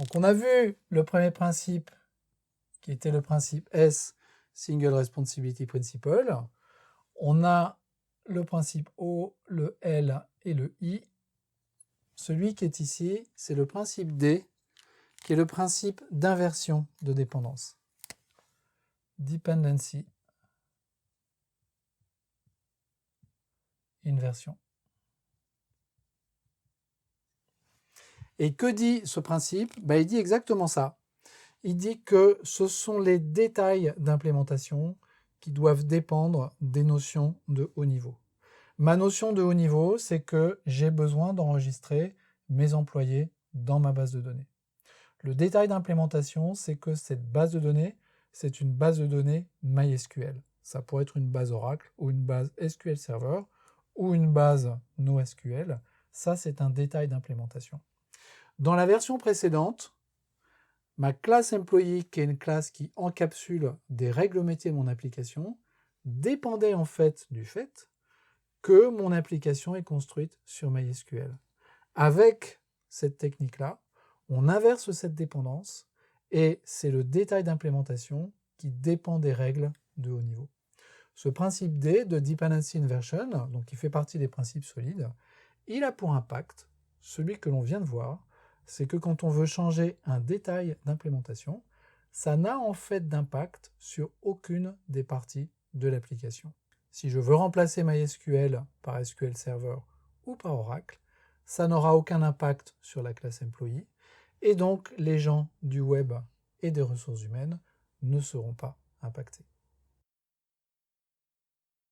Donc on a vu le premier principe qui était le principe S, Single Responsibility Principle. On a le principe O, le L et le I. Celui qui est ici, c'est le principe D, qui est le principe d'inversion de dépendance. Dependency inversion. Et que dit ce principe? Il dit exactement ça. Il dit que ce sont les détails d'implémentation qui doivent dépendre des notions de haut niveau. Ma notion de haut niveau, c'est que j'ai besoin d'enregistrer mes employés dans ma base de données. Le détail d'implémentation, c'est que cette base de données, c'est une base de données MySQL. Ça pourrait être une base Oracle ou une base SQL Server ou une base NoSQL. Ça, c'est un détail d'implémentation. Dans la version précédente, ma classe employee, qui est une classe qui encapsule des règles métiers de mon application, dépendait en fait du fait que mon application est construite sur MySQL. Avec cette technique-là, on inverse cette dépendance et c'est le détail d'implémentation qui dépend des règles de haut niveau. Ce principe D de Dependency Inversion, donc qui fait partie des principes solides, il a pour impact, celui que l'on vient de voir, c'est que quand on veut changer un détail d'implémentation, ça n'a en fait d'impact sur aucune des parties de l'application. Si je veux remplacer MySQL par SQL Server ou par Oracle, ça n'aura aucun impact sur la classe employee, et donc les gens du web et des ressources humaines ne seront pas impactés.